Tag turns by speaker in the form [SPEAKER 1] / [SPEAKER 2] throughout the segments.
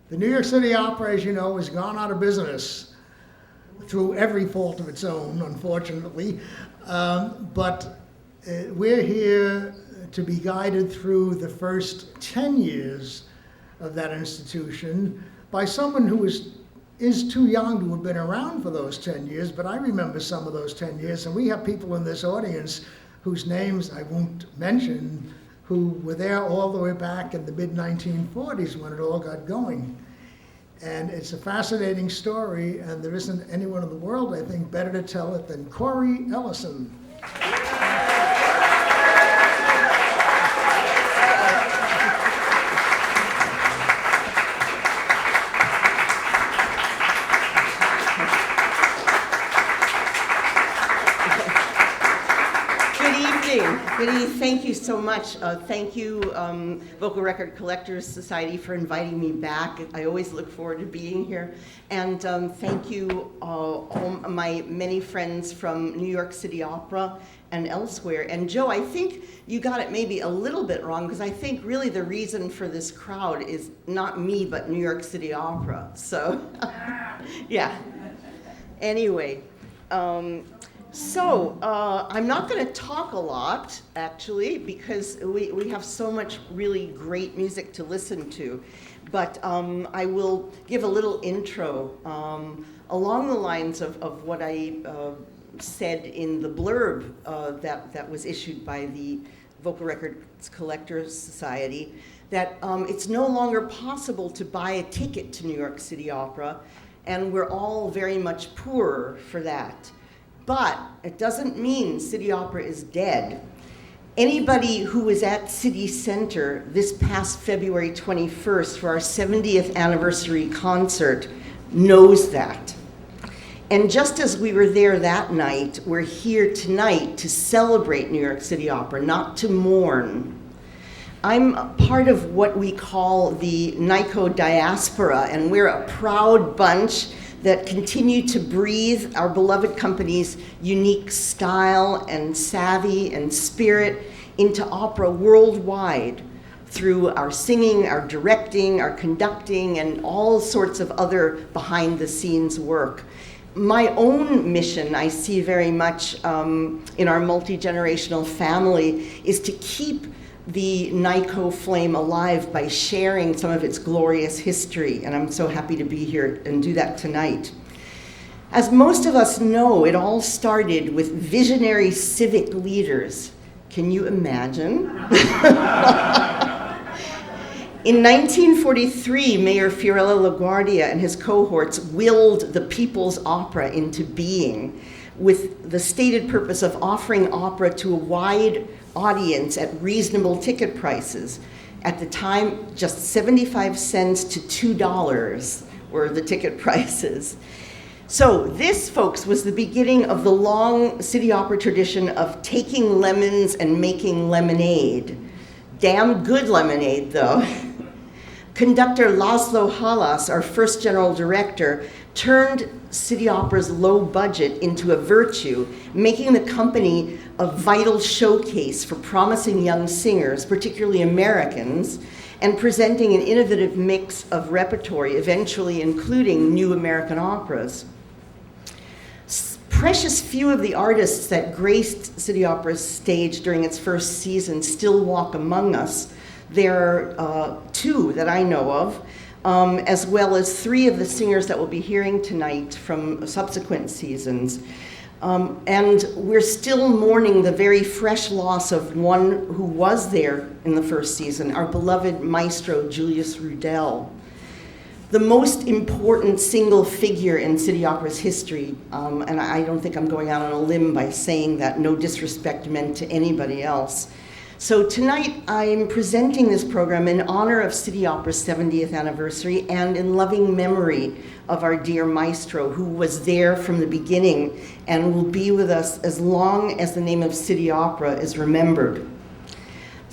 [SPEAKER 1] The New York City Opera, as you know, has gone out of business through every fault of its own, unfortunately. But we're here to be guided through the first 10 years of that institution by someone who is too young to have been around for those 10 years, but I remember some of those 10 years, and we have people in this audience whose names I won't mention, who were there all the way back in the mid-1940s when it all got going. And it's a fascinating story, and there isn't anyone in the world, I think, better to tell it than Cori Ellison.
[SPEAKER 2] Good evening. Thank you so much. Thank you, Vocal Record Collectors Society, for inviting me back. I always look forward to being here. And thank you, all my many friends from New York City Opera and elsewhere. And Joe, I think you got it maybe a little bit wrong, because I think really the reason for this crowd is not me, but New York City Opera. So, yeah. Anyway. I'm not going to talk a lot, actually, because we have so much really great music to listen to. But I will give a little intro along the lines of what I said in the blurb that was issued by the Vocal Records Collectors Society, that it's no longer possible to buy a ticket to New York City Opera, and we're all very much poorer for that. But it doesn't mean City Opera is dead. Anybody who was at City Center this past February 21st for our 70th anniversary concert knows that. And just as we were there that night, we're here tonight to celebrate New York City Opera, not to mourn. I'm part of what we call the NYC diaspora, and we're a proud bunch that continue to breathe our beloved company's unique style and savvy and spirit into opera worldwide through our singing, our directing, our conducting, and all sorts of other behind-the-scenes work. My own mission, I see very much in our multi-generational family, is to keep the NYC flame alive by sharing some of its glorious history, and I'm so happy to be here and do that tonight. As most of us know, it all started with visionary civic leaders. Can you imagine? In 1943, Mayor Fiorello LaGuardia and his cohorts willed the People's Opera into being, with the stated purpose of offering opera to a wide audience at reasonable ticket prices. At the time, just 75 cents to $2 were the ticket prices. So this, folks, was the beginning of the long City Opera tradition of taking lemons and making lemonade. Damn good lemonade, though. Conductor Laszlo Halas, our first general director, turned City Opera's low budget into a virtue, making the company a vital showcase for promising young singers, particularly Americans, and presenting an innovative mix of repertory, eventually including new American operas. Precious few of the artists that graced City Opera's stage during its first season still walk among us. There are two that I know of, as well as three of the singers that we'll be hearing tonight from subsequent seasons. And we're still mourning the very fresh loss of one who was there in the first season, our beloved maestro, Julius Rudel. The most important single figure in City Opera's history, and I don't think I'm going out on a limb by saying that, no disrespect meant to anybody else. So tonight I'm presenting this program in honor of City Opera's 70th anniversary and in loving memory of our dear maestro, who was there from the beginning and will be with us as long as the name of City Opera is remembered.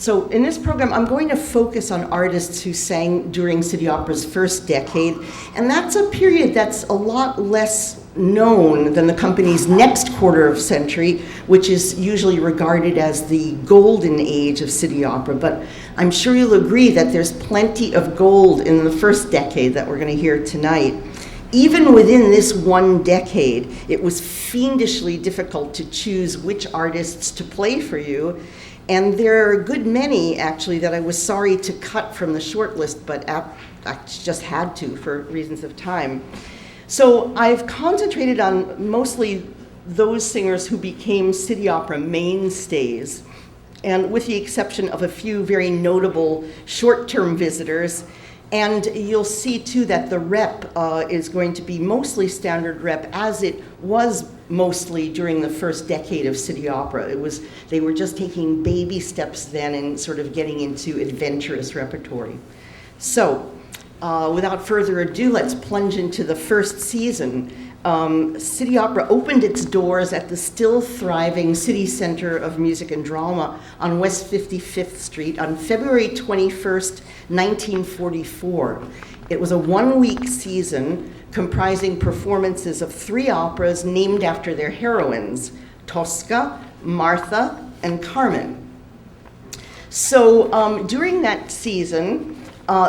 [SPEAKER 2] So in this program, I'm going to focus on artists who sang during City Opera's first decade, and that's a period that's a lot less known than the company's next quarter of century, which is usually regarded as the golden age of City Opera. But I'm sure you'll agree that there's plenty of gold in the first decade that we're going to hear tonight. Even within this one decade, it was fiendishly difficult to choose which artists to play for you. And there are a good many, actually, that I was sorry to cut from the short list, but I just had to for reasons of time. So I've concentrated on mostly those singers who became City Opera mainstays, and with the exception of a few very notable short-term visitors. And you'll see, too, that the rep is going to be mostly standard rep, as it was mostly during the first decade of City Opera. They were just taking baby steps then and sort of getting into adventurous repertory. So, without further ado, let's plunge into the first season. City Opera opened its doors at the still thriving City Center of Music and Drama on West 55th Street on February 21st, 1944. It was a one-week season comprising performances of 3 operas named after their heroines, Tosca, Martha, and Carmen. So during that season,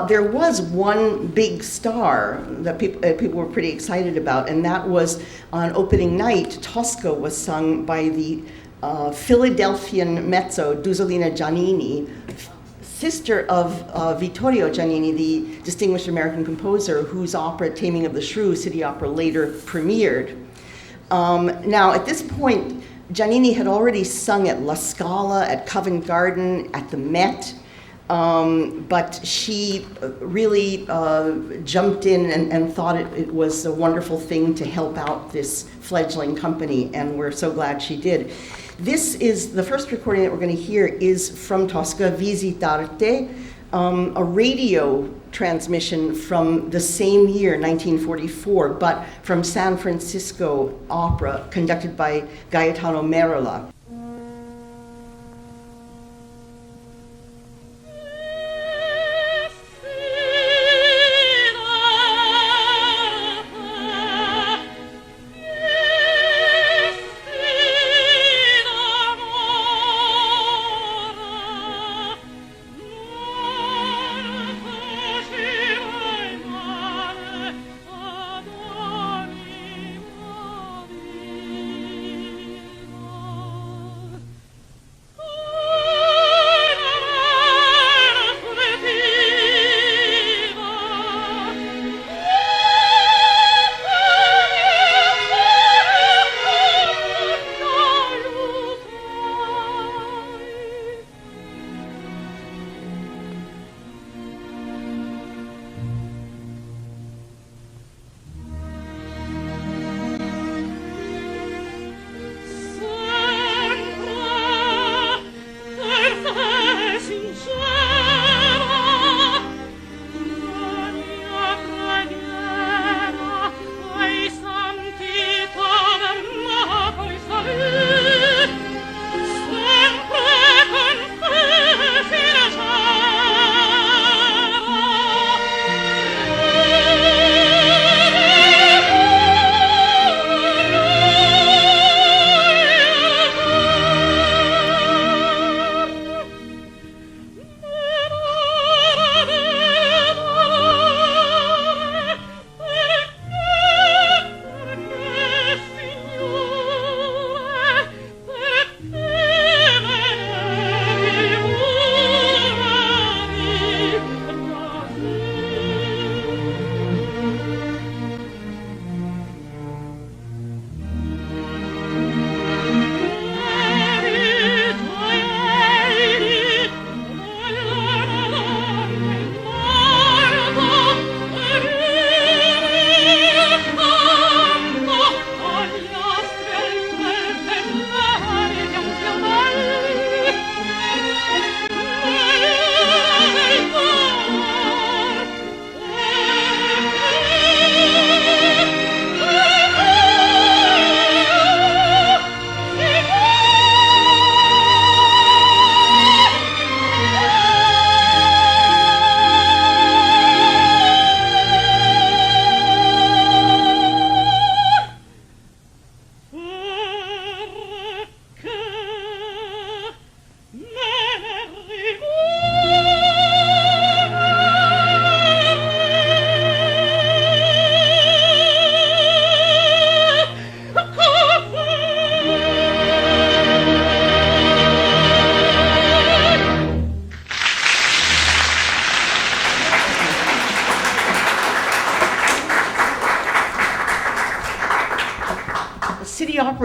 [SPEAKER 2] there was one big star that people were pretty excited about, and that was on opening night, Tosca was sung by the Philadelphian mezzo Dusolina Giannini, sister of Vittorio Giannini, the distinguished American composer whose opera Taming of the Shrew, City Opera, later premiered. Now, at this point, Giannini had already sung at La Scala, at Covent Garden, at the Met, but she really jumped in and thought it was a wonderful thing to help out this fledgling company, and we're so glad she did. This is, the first recording that we're going to hear is from Tosca, Visitarte, a radio transmission from the same year, 1944, but from San Francisco Opera, conducted by Gaetano Merola.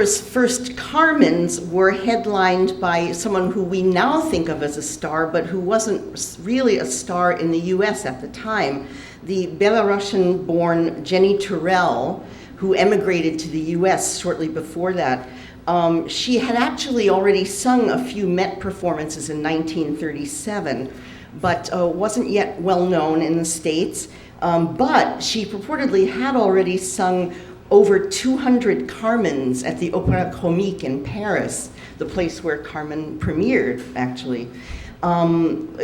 [SPEAKER 2] opera's first Carmens were headlined by someone who we now think of as a star, but who wasn't really a star in the US at the time, the Belarusian-born Jennie Tourel, who emigrated to the US shortly before that. She had actually already sung a few Met performances in 1937, but wasn't yet well known in the States. But she purportedly had already sung over 200 Carmens at the Opéra Comique in Paris, the place where Carmen premiered, actually.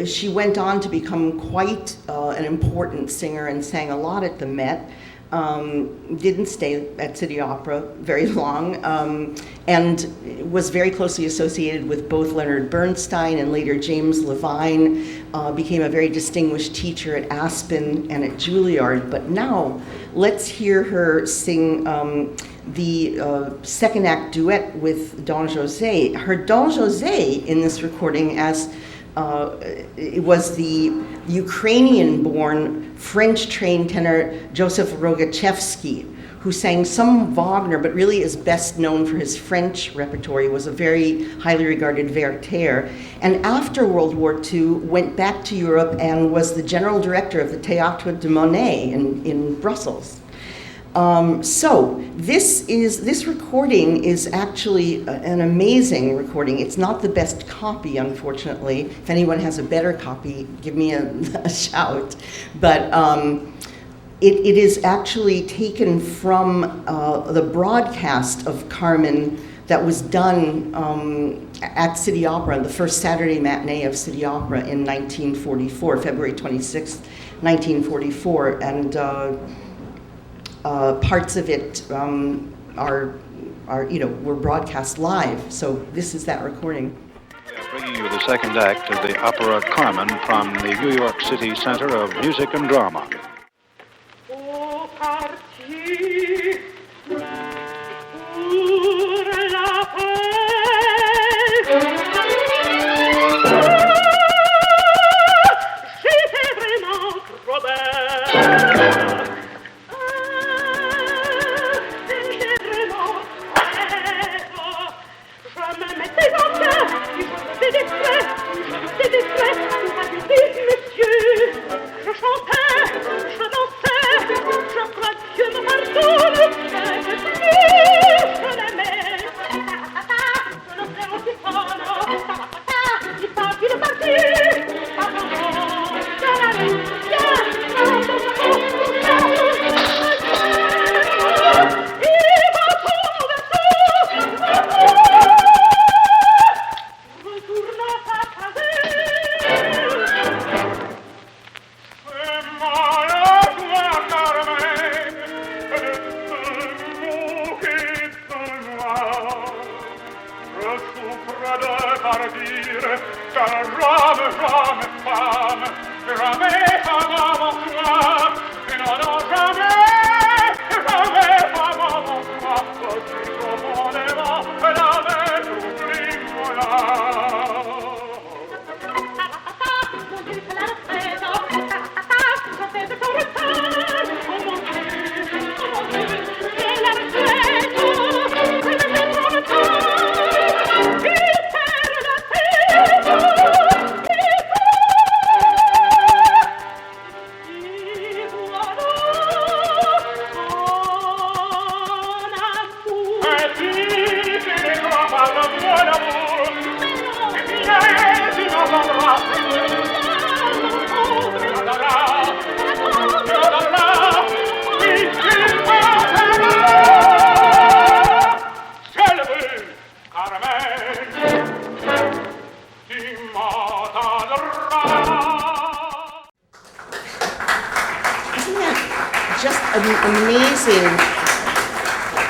[SPEAKER 2] She went on to become quite an important singer and sang a lot at the Met. Didn't stay at City Opera very long, and was very closely associated with both Leonard Bernstein and later James Levine, became a very distinguished teacher at Aspen and at Juilliard. But now, let's hear her sing the second act duet with Don José. Her Don José in this recording, as it was the Ukrainian-born French-trained tenor Joseph Rogatchewsky, who sang some Wagner, but really is best known for his French repertoire. He was a very highly regarded Werther. And after World War II, went back to Europe and was the general director of the Théâtre de Monet in Brussels. So this recording is actually an amazing recording. It's not the best copy, unfortunately. If anyone has a better copy, give me a shout. But it is actually taken from the broadcast of Carmen that was done at City Opera, the first Saturday matinee of City Opera in 1944, February 26th, 1944. And parts of it were broadcast live. So this is that recording.
[SPEAKER 3] We are bringing you the second act of the opera Carmen from the New York City Center of Music and Drama.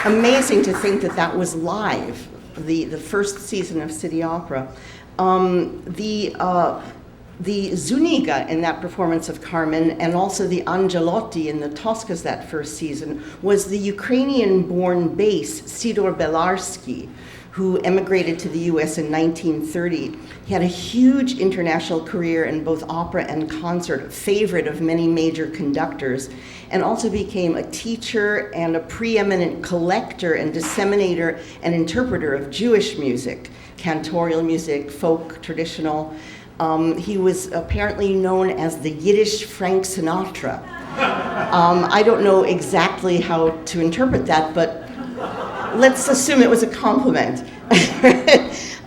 [SPEAKER 2] Amazing to think that that was live, the first season of City Opera. The Zuniga in that performance of Carmen, and also the Angelotti in the Toscas that first season, was the Ukrainian-born bass Sidor Belarsky, who emigrated to the US in 1930. He had a huge international career in both opera and concert, a favorite of many major conductors, and also became a teacher and a preeminent collector and disseminator and interpreter of Jewish music, cantorial music, folk, traditional. He was apparently known as the Yiddish Frank Sinatra. I don't know exactly how to interpret that, but let's assume it was a compliment.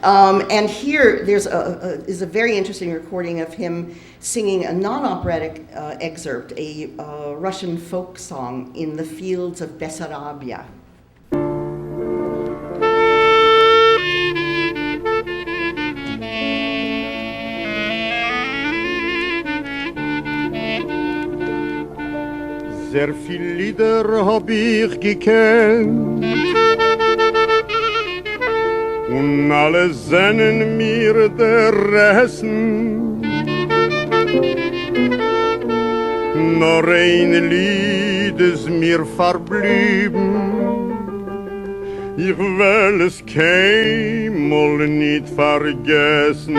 [SPEAKER 2] And here is a very interesting recording of him singing a non-operatic excerpt, a Russian folk song, In the Fields of Bessarabia.
[SPEAKER 4] Sehr viel Lieder hab ich gekannt und alle sennen mir der Resten. Nur ein Lied ist mir verblieben, ich will es keinmal nicht vergessen.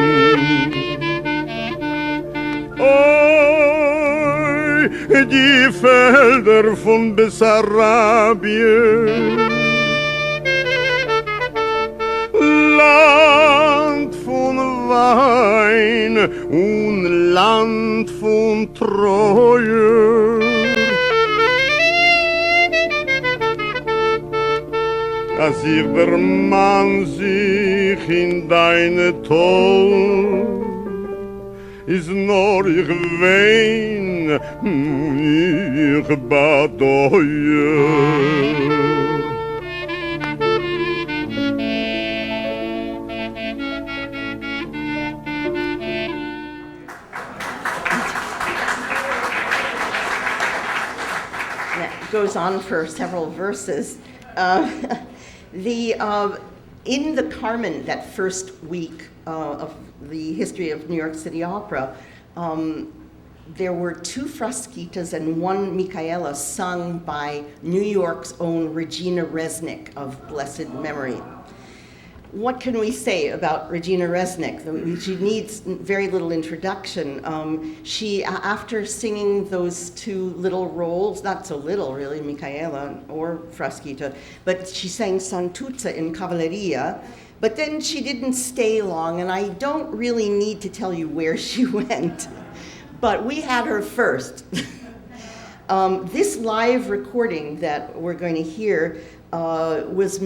[SPEAKER 4] Die Felder von Bessarabia, Land von Wein und Land von Treue. Als ich der Mann sich in deine Toll, is nur ich wein, ich badoie.
[SPEAKER 2] That goes on for several verses. In the Carmen, that first week of the history of New York City Opera, there were 2 frasquitas and 1 Michaela sung by New York's own Regina Resnik of blessed memory. What can we say about Regina Resnik? She needs very little introduction. She, after singing those 2 little roles, not so little really, Michaela or Frasquita, but she sang Santuzza in Cavalleria, but then she didn't stay long, and I don't really need to tell you where she went, but we had her first. This live recording that we're going to hear was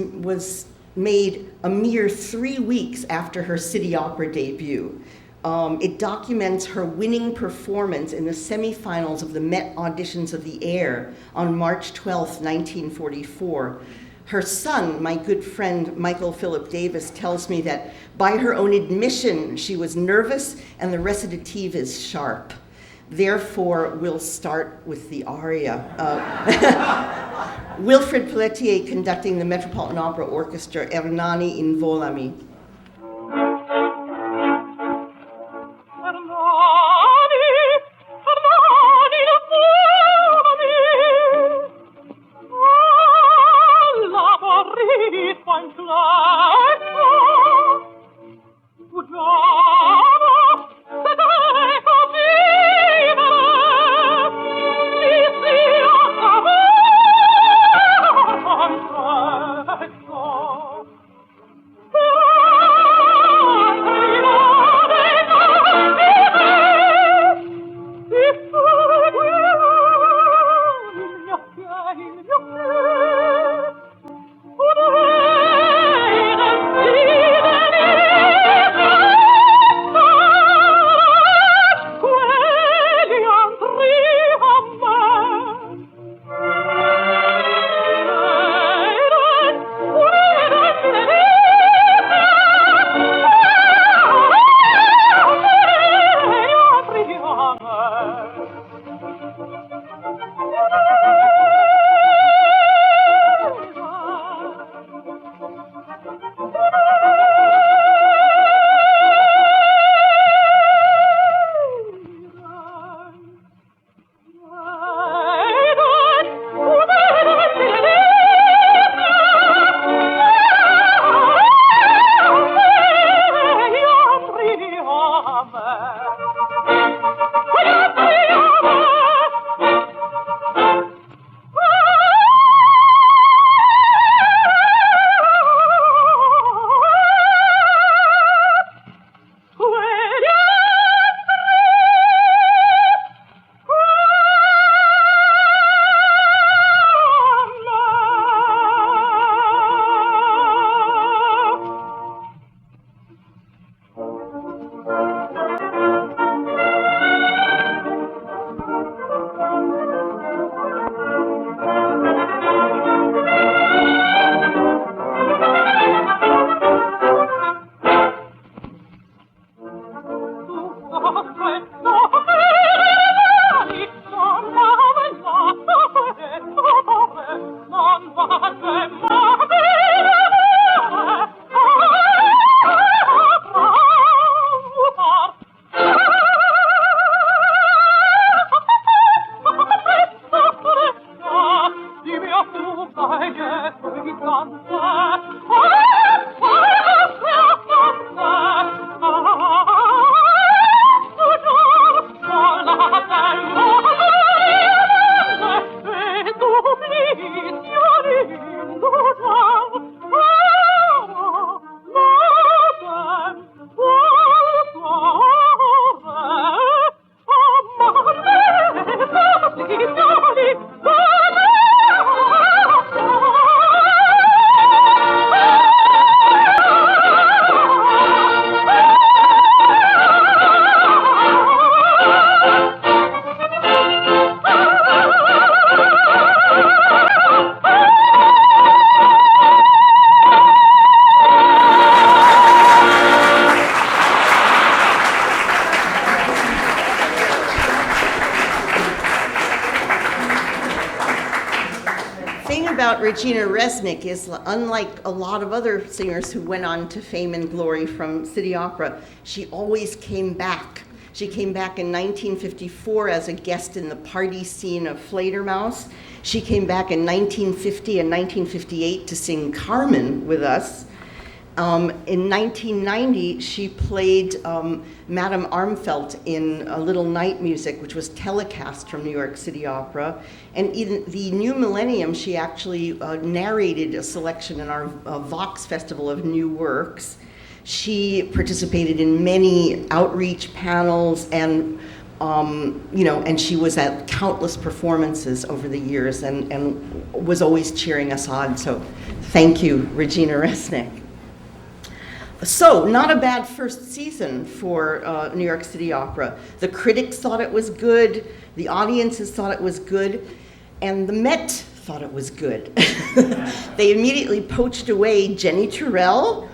[SPEAKER 2] made a mere 3 weeks after her City Opera debut. It documents her winning performance in the semifinals of the Met Auditions of the Air on March 12, 1944. Her son, my good friend Michael Philip Davis, tells me that by her own admission, she was nervous and the recitative is sharp. Therefore, we'll start with the aria. Wilfrid Pelletier conducting the Metropolitan Opera Orchestra, Ernani, involami.
[SPEAKER 5] Oh
[SPEAKER 2] Regina Resnik is, unlike a lot of other singers who went on to fame and glory from City Opera, she always came back. She came back in 1954 as a guest in the party scene of Fledermaus. She came back in 1950 and 1958 to sing Carmen with us. In 1990, she played Madame Armfeldt in A Little Night Music, which was telecast from New York City Opera. And in the new millennium, she actually narrated a selection in our Vox Festival of New Works. She participated in many outreach panels and and she was at countless performances over the years and was always cheering us on. So thank you, Regina Resnik. So, not a bad first season for New York City Opera. The critics thought it was good, the audiences thought it was good, and the Met thought it was good. They immediately poached away Jennie Tourel,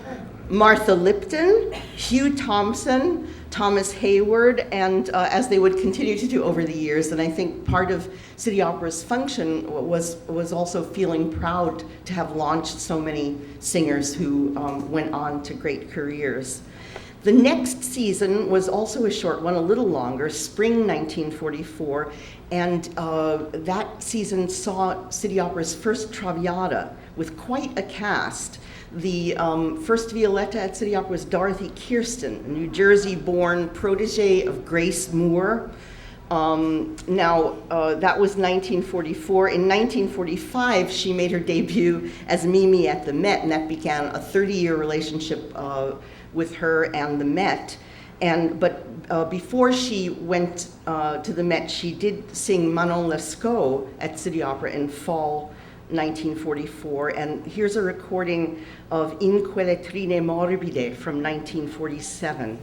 [SPEAKER 2] Martha Lipton, Hugh Thompson, Thomas Hayward, and as they would continue to do over the years. And I think part of City Opera's function was also feeling proud to have launched so many singers who went on to great careers. The next season was also a short one, a little longer, spring 1944, and that season saw City Opera's first Traviata with quite a cast. The first Violetta at City Opera was Dorothy Kirsten, a New Jersey-born protege of Grace Moore. That was 1944. In 1945, she made her debut as Mimi at the Met, and that began a 30-year relationship with her and the Met. But before she went to the Met, she did sing Manon Lescaut at City Opera in fall 1944, and here's a recording of In quelle trine morbide from 1947.